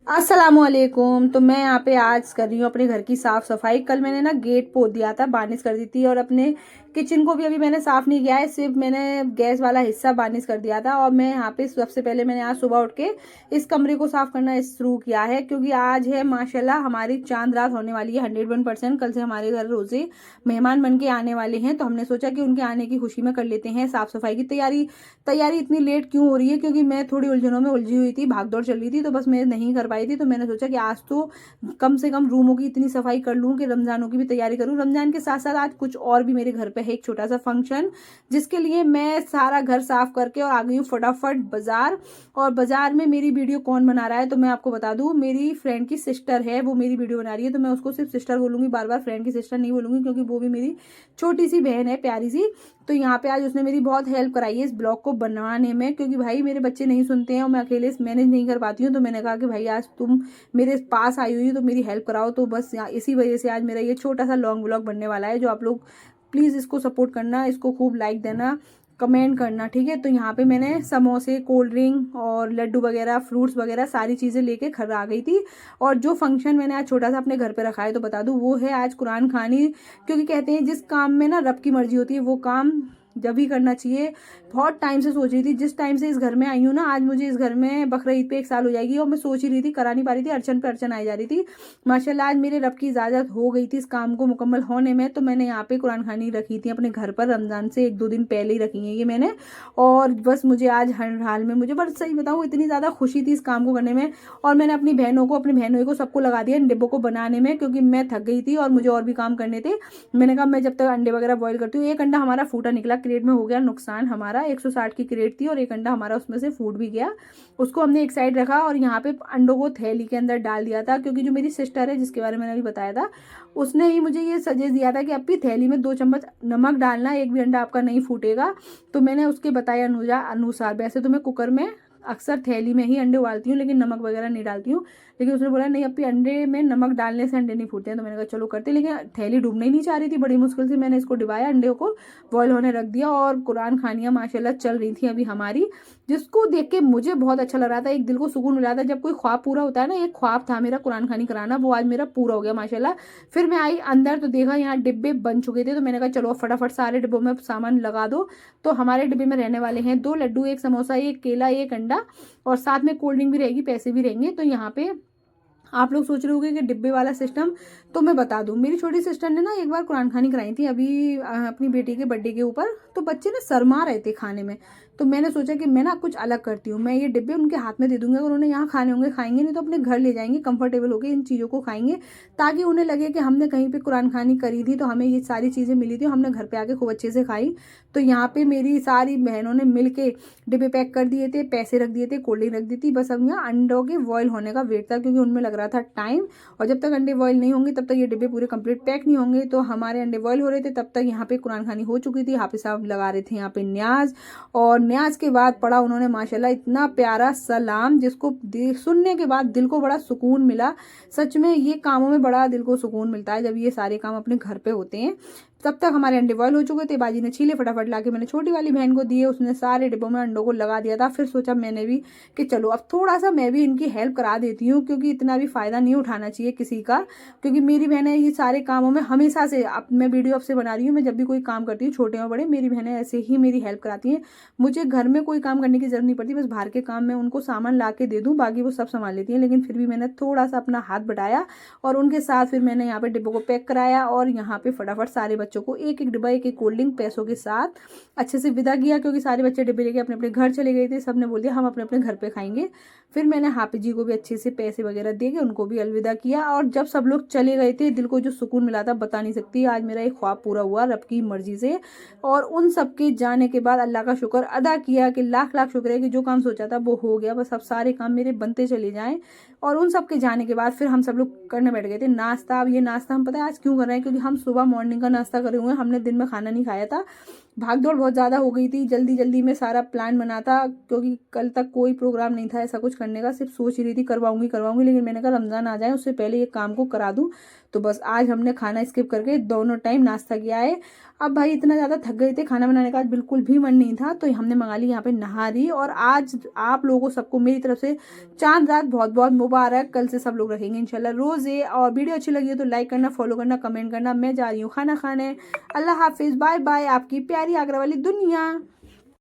अस्सलामुअलैकुम। तो मैं यहाँ पे आज कर रही हूँ अपने घर की साफ़ सफाई। कल मैंने ना गेट पोत दिया था, बार्निश कर दी थी, और अपने किचन को भी अभी मैंने साफ़ नहीं किया है, सिर्फ मैंने गैस वाला हिस्सा बार्निश कर दिया था। और मैं यहाँ पे सबसे पहले मैंने आज सुबह उठ के इस कमरे को साफ़ करना शुरू किया है, क्योंकि आज है माशाल्लाह हमारी चांद रात होने वाली है 101%। कल से हमारे घर रोज़े मेहमान बन के आने वाले हैं, तो हमने सोचा कि उनके आने की खुशी में कर लेते हैं साफ़ सफाई की तैयारी। तैयारी इतनी लेट क्यों हो रही है, क्योंकि मैं थोड़ी उलझनों में उलझी हुई थी, भागदौड़ चल रही थी, तो बस मैं नहीं कर पाई थी। तो मैंने सोचा कि आज तो कम से कम रूमों की इतनी सफाई कर लूँ कि रमज़ानों की भी तैयारी करूँ। रमज़ान के साथ साथ आज कुछ और भी मेरे घर पे है, एक छोटा सा फंक्शन, जिसके लिए मैं सारा घर साफ करके और आ गई हूँ फटाफट बाजार। और बाजार में मेरी वीडियो कौन बना रहा है, तो मैं आपको बता दूँ, मेरी फ्रेंड की सिस्टर है, वो मेरी वीडियो बना रही है। तो मैं उसको सिर्फ सिस्टर बोलूँगी, बार बार फ्रेंड की सिस्टर नहीं बोलूँगी, क्योंकि वो भी मेरी छोटी सी बहन है, प्यारी सी। तो यहाँ पे आज उसने मेरी बहुत हेल्प कराई है इस ब्लॉग को बनाने में, क्योंकि भाई मेरे बच्चे नहीं सुनते हैं और मैं अकेले मैनेज नहीं कर पाती हूँ। तो मैंने कहा कि भाई आज तुम मेरे पास आई हुई हो तो मेरी हेल्प कराओ। तो बस यहाँ इसी वजह से आज मेरा ये छोटा सा लॉन्ग ब्लॉग बनने वाला है, जो आप लोग प्लीज़ इसको सपोर्ट करना, इसको खूब लाइक देना, कमेंट करना, ठीक है। तो यहाँ पे मैंने समोसे, कोल्ड ड्रिंक और लड्डू वगैरह, फ्रूट्स वगैरह सारी चीज़ें लेके घर आ गई थी। और जो फंक्शन मैंने आज छोटा सा अपने घर पे रखा है, तो बता दूँ, वो है आज कुरान खानी। क्योंकि कहते हैं जिस काम में ना रब की मर्जी होती है, वो काम जब ही करना चाहिए। बहुत टाइम से सोच रही थी, जिस टाइम से इस घर में आई हूँ ना, आज मुझे इस घर में बकरीद पे 1 साल हो जाएगी, और मैं सोच ही रही थी, करा नहीं पा रही थी, अड़चन पे अड़चन आई जा रही थी। माशाल्लाह आज मेरे रब की इजाज़त हो गई थी इस काम को मुकम्मल होने में। तो मैंने यहाँ पे कुरान खानी रखी थी अपने घर पर, रमज़ान से 1-2 दिन पहले ही रखी है ये मैंने। और बस मुझे आज हर हाल में, मुझे बस सही बताऊँ, इतनी ज़्यादा खुशी थी इस काम को करने में। और मैंने अपनी बहनों को, अपनी बहनों को सबको लगा दिया इन डिब्बों को बनाने में, क्योंकि मैं थक गई थी और मुझे और भी काम करने थे। मैंने कहा मैं जब तक अंडे वगैरह बॉईल करती हूँ। एक अंडा हमारा फूटा निकला, क्रेट में हो गया नुकसान हमारा, 160 की क्रेट थी और एक अंडा हमारा उसमें से फूट भी गया। उसको हमने एक साइड रखा और यहाँ पे अंडों को थैली के अंदर डाल दिया था, क्योंकि जो मेरी सिस्टर है, जिसके बारे में मैंने अभी बताया था, उसने ही मुझे ये सजेस्ट दिया था कि अपनी थैली में 2 चम्मच नमक डालना, एक भी अंडा आपका नहीं फूटेगा। तो मैंने उसके बताए अनुसार, वैसे तो मैं कुकर में अक्सर थैली में ही अंडे उबालती हूँ, लेकिन नमक वगैरह नहीं डालती हूँ। लेकिन उसने बोला नहीं, अपनी अंडे में नमक डालने से अंडे नहीं फूटते हैं। तो मैंने कहा चलो करते, लेकिन थैली डूबने ही नहीं चाह रही थी। बड़ी मुश्किल से मैंने इसको डिबाया, अंडे को बॉयल होने रख दिया, और कुरान खानियाँ माशाल्लाह चल रही थी अभी हमारी, जिसको देख के मुझे बहुत अच्छा लग रहा था। एक दिल को सुकून मिला था, जब कोई ख्वाब पूरा होता है ना, एक ख्वाब था मेरा कुरान खानी कराना, वो आज मेरा पूरा हो गया माशाल्लाह। फिर मैं आई अंदर तो देखा यहाँ डिब्बे बन चुके थे, तो मैंने कहा चलो फटाफट सारे डिब्बों में सामान लगा दो। तो हमारे डिब्बे में रहने वाले हैं 2 लड्डू, 1 समोसा, 1 केला, 1 अंडा, और साथ में कोल्ड ड्रिंक भी रहेगी, पैसे भी रहेंगे। तो यहाँ पे आप लोग सोच रहे होंगे कि डिब्बे वाला सिस्टम, तो मैं बता दूं, मेरी छोटी सिस्टर ने ना एक बार कुरान खानी कराई थी अभी अपनी बेटी के बर्थडे के ऊपर। तो बच्चे ना शर्मा रहे थे खाने में, तो मैंने सोचा कि मैं ना कुछ अलग करती हूँ, मैं ये डिब्बे उनके हाथ में दे दूंगी, अगर उन्हें यहाँ खाने होंगे खाएंगे, नहीं तो अपने घर ले जाएंगे, कंफर्टेबल होकर इन चीज़ों को खाएंगे, ताकि उन्हें लगे कि हमने कहीं पे कुरान खानी करी थी, तो हमें ये सारी चीज़ें मिली थी, हमने घर पे आके खूब अच्छे से खाई। तो यहाँ पे मेरी सारी बहनों ने मिल के डिब्बे पैक कर दिए थे, पैसे रख दिए थे, कोल्ड ड्रिंक रख दी थी। बस अब यहाँ अंडों के बॉयल होने का वेट था, क्योंकि उनमें लग रहा था टाइम, और जब तक अंडे बॉयल नहीं होंगे तब तक ये डिब्बे पूरे कंप्लीट पैक नहीं होंगे। तो हमारे अंडे बॉयल हो रहे थे, तब तक यहाँ पे कुरान खानी हो चुकी थी। हाफिज साहब लगा रहे थे यहाँ पे न्याज, और न्याज के बाद पढ़ा उन्होंने माशाल्लाह इतना प्यारा सलाम, जिसको सुनने के बाद दिल को बड़ा सुकून मिला। सच में ये कामों में बड़ा दिल को सुकून मिलता है जब ये सारे काम अपने घर पे होते हैं। तब तक हमारे अंडे बॉयल हो चुके थे, बाजी ने छीले, फटाफट लाके मैंने छोटी वाली बहन को दिए, उसने सारे डिब्बों में अंडों को लगा दिया था। फिर सोचा मैंने भी कि चलो अब थोड़ा सा मैं भी इनकी हेल्प करा देती हूँ, क्योंकि इतना भी फ़ायदा नहीं उठाना चाहिए किसी का, क्योंकि मेरी बहनें ये सारे कामों में हमेशा से, अब मैं वीडियो अब से बना रही हूँ, मैं जब भी कोई काम करती हूँ, छोटे और बड़े, मेरी बहनें ऐसे ही मेरी हेल्प कराती हैं। मुझे घर में कोई काम करने की जरूरत नहीं पड़ती, बस बाहर के काम में उनको सामान ला के दे दूँ, बाकी वो सब संभाल लेती हैं। लेकिन फिर भी मैंने थोड़ा सा अपना हाथ बढ़ाया, और उनके साथ फिर मैंने यहाँ पे डिब्बों को पैक कराया, और यहाँ पे फटाफट सारे बच्चों को एक एक डिब्बा, एक एक कोल्ड ड्रिंक पैसों के साथ अच्छे से विदा किया, क्योंकि सारे बच्चे डिब्बे लेके अपने अपने घर चले गए थे। सबने बोल दिया हम अपने अपने घर पे खाएंगे। फिर मैंने हाफिज जी को भी अच्छे से पैसे वगैरह दे के उनको भी अलविदा किया, और जब सब लोग चले गए थे, दिल को जो सुकून मिला था बता नहीं सकती। आज मेरा एक ख्वाब पूरा हुआ रब की मर्जी से, और उन सबके जाने के बाद अल्लाह का शुक्र अदा किया कि लाख लाख शुक्र है कि जो काम सोचा था वो हो गया, बस अब सारे काम मेरे बनते चले जाएं। और उन सब के जाने के बाद फिर हम सब लोग करने बैठ गए थे नाश्ता। अब ये नाश्ता हम पता है आज क्यों कर रहे हैं, क्योंकि हम सुबह मॉर्निंग का नाश्ता करे हुए हैं, हमने दिन में खाना नहीं खाया था। भाग दौड़ बहुत ज़्यादा हो गई थी, जल्दी जल्दी में सारा प्लान बना था, क्योंकि कल तक कोई प्रोग्राम नहीं था ऐसा कुछ करने का, सिर्फ सोच रही थी करवाऊंगी करवाऊंगी, लेकिन मैंने कहा रमज़ान आ जाए उससे पहले ये काम को करा दूँ। तो बस आज हमने खाना स्किप करके दोनों टाइम नाश्ता किया है। अब भाई इतना ज़्यादा थक गए थे, खाना बनाने का आज बिल्कुल भी मन नहीं था, तो हमने मंगा ली यहाँ पे नहारी। और आज आप लोगों सबको मेरी तरफ से चांद रात बहुत बहुत मुबारक। कल से सब लोग रखेंगे इंशाल्लाह रोज़े। और वीडियो अच्छी लगी हो तो लाइक करना, फॉलो करना, कमेंट करना। मैं जा रही हूँ खाना खाने। अल्लाह हाफिज़, बाय बाय आपकी प्यारी आगरा वाली दुनिया।